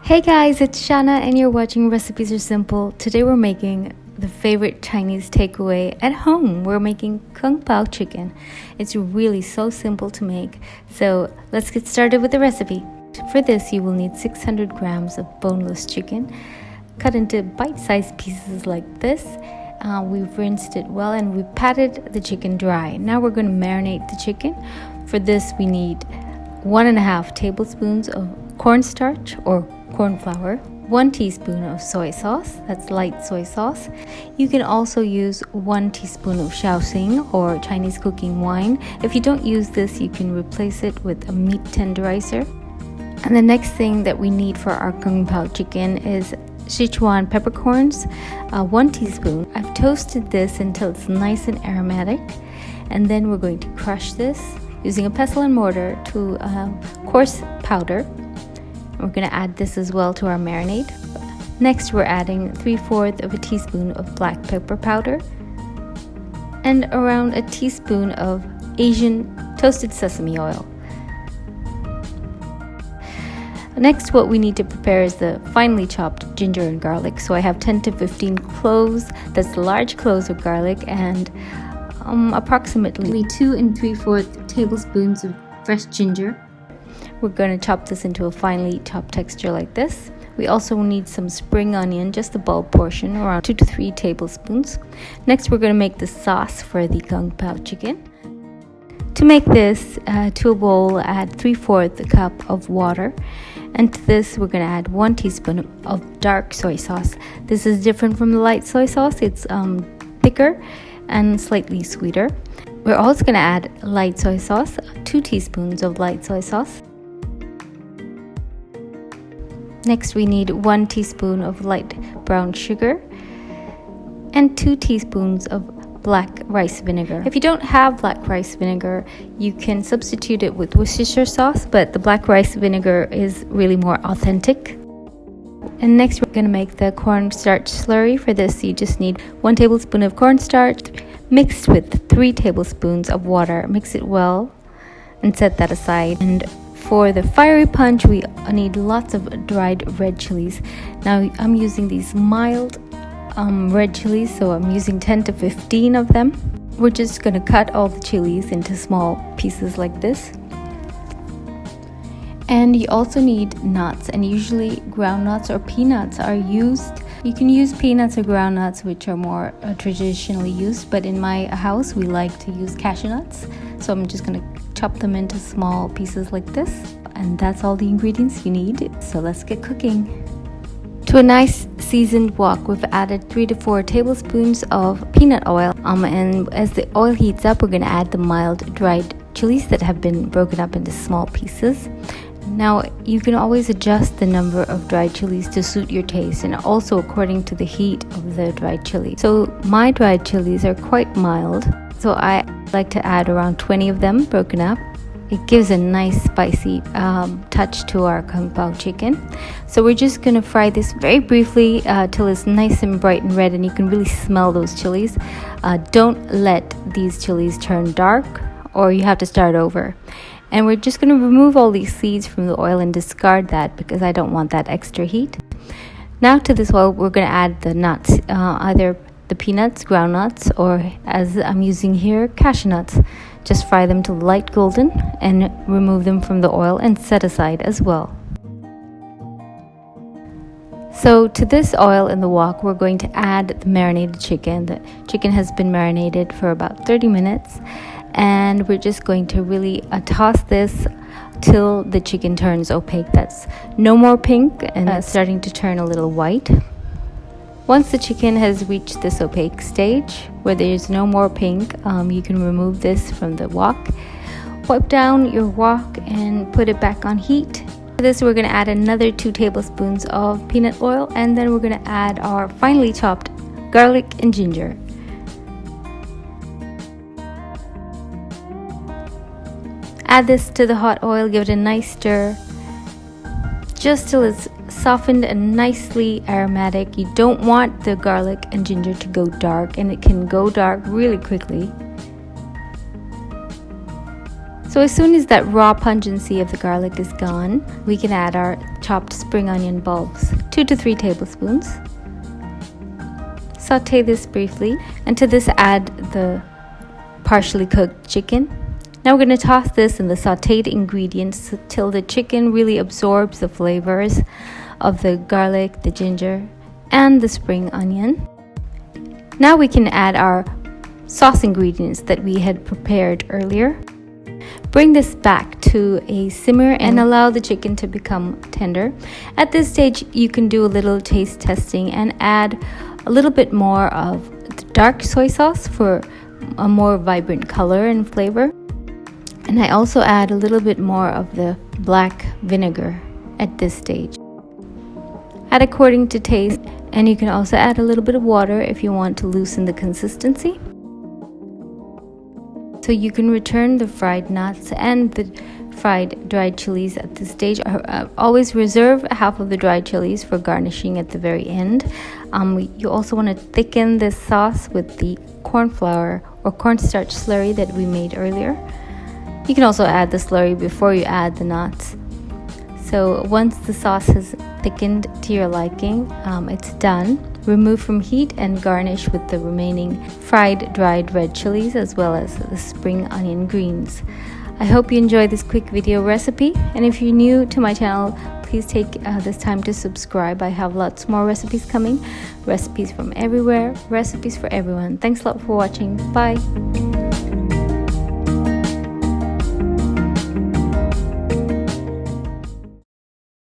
Hey guys, it's Shana and you're watching Recipes Are Simple. Today we're making the favorite Chinese takeaway at home. We're making Pao Chicken. It's really so simple to make. So let's get started with the recipe. For this you will need 600 grams of boneless chicken cut into bite-sized pieces like this. We've rinsed it well and we patted the chicken dry. Now we're going to marinate the chicken. For this we need 1.5 tablespoons of cornstarch or corn flour, 1 teaspoon of soy sauce, that's light soy sauce. You can also use 1 teaspoon of Shaoxing or Chinese cooking wine. If you don't use this, you can replace it with a meat tenderizer. And the next thing that we need for our Pao Chicken is Sichuan peppercorns, 1 teaspoon. I've toasted this until it's nice and aromatic, and then we're going to crush this using a pestle and mortar to coarse powder. We're going to add this as well to our marinade. Next, we're adding 3/4 of a teaspoon of black pepper powder and around a teaspoon of Asian toasted sesame oil. Next, what we need to prepare is the finely chopped ginger and garlic. So I have 10 to 15 cloves, that's large cloves of garlic, and approximately 2 3/4 tablespoons of fresh ginger. We're going to chop this into a finely chopped texture like this. We also need some spring onion, just the bulb portion, around 2 to 3 tablespoons. Next, we're going to make the sauce for the Pao Chicken. To make this, to a bowl, add 3/4 cup of water. And to this, we're going to add 1 teaspoon of dark soy sauce. This is different from the light soy sauce. It's thicker and slightly sweeter. We're also going to add light soy sauce, 2 teaspoons of light soy sauce. Next, we need 1 teaspoon of light brown sugar and 2 teaspoons of black rice vinegar. If you don't have black rice vinegar, you can substitute it with Worcestershire sauce, but the black rice vinegar is really more authentic. And next, we're going to make the cornstarch slurry. For this, you just need 1 tablespoon of cornstarch mixed with 3 tablespoons of water. Mix it well and set that aside. And for the fiery punch, we need lots of dried red chilies. Now I'm using these mild red chilies, so I'm using 10 to 15 of them. We're just going to cut all the chilies into small pieces like this. And you also need nuts, and usually ground nuts or peanuts are used. You can use peanuts or ground nuts, which are more traditionally used, but in my house we like to use cashew nuts. So I'm just going to chop them into small pieces like this, and that's all the ingredients you need. So let's get cooking. To a nice seasoned wok, we've added 3 to 4 tablespoons of peanut oil, and as the oil heats up, we're going to add the mild dried chilies that have been broken up into small pieces. Now you can always adjust the number of dried chilies to suit your taste, and also according to the heat of the dried chili. So my dried chilies are quite mild, so I like to add around 20 of them broken up. It gives a nice spicy touch to our Pao Chicken. So we're just going to fry this very briefly till it's nice and bright and red, and you can really smell those chilies. Don't let these chilies turn dark or you have to start over. And we're just going to remove all these seeds from the oil and discard that because I don't want that extra heat. Now to this oil, we're going to add the nuts, either the peanuts, ground nuts, or as I'm using here, cashew nuts. Just fry them to light golden and remove them from the oil and set aside as well. So to this oil in the wok, we're going to add the marinated chicken. The chicken has been marinated for about 30 minutes. And we're just going to really toss this till the chicken turns opaque. That's no more pink and starting to turn a little white. Once the chicken has reached this opaque stage where there's no more pink, you can remove this from the wok. Wipe down your wok and put it back on heat. For this, we're going to add another 2 tablespoons of peanut oil, and then we're going to add our finely chopped garlic and ginger. Add this to the hot oil, give it a nice stir, just till it's softened and nicely aromatic. You don't want the garlic and ginger to go dark, and it can go dark really quickly. So as soon as that raw pungency of the garlic is gone, we can add our chopped spring onion bulbs, 2 to 3 tablespoons. Saute this briefly, and to this add the partially cooked chicken. Now we're going to toss this in the sauteed ingredients till the chicken really absorbs the flavors of the garlic, the ginger, and the spring onion. Now we can add our sauce ingredients that we had prepared earlier. Bring this back to a simmer and allow the chicken to become tender. At this stage, you can do a little taste testing and add a little bit more of the dark soy sauce for a more vibrant color and flavor. And I also add a little bit more of the black vinegar at this stage. Add according to taste, and you can also add a little bit of water if you want to loosen the consistency. So you can return the fried nuts and the fried dried chilies at this stage. Always reserve half of the dried chilies for garnishing at the very end. You also want to thicken this sauce with the corn flour or cornstarch slurry that we made earlier. You can also add the slurry before you add the nuts. So once the sauce has thickened to your liking, it's done. Remove from heat and garnish with the remaining fried dried red chilies as well as the spring onion greens. I hope you enjoyed this quick video recipe, and if you're new to my channel, please take this time to subscribe. I have lots more recipes coming, recipes from everywhere, recipes for everyone. Thanks a lot for watching. Bye.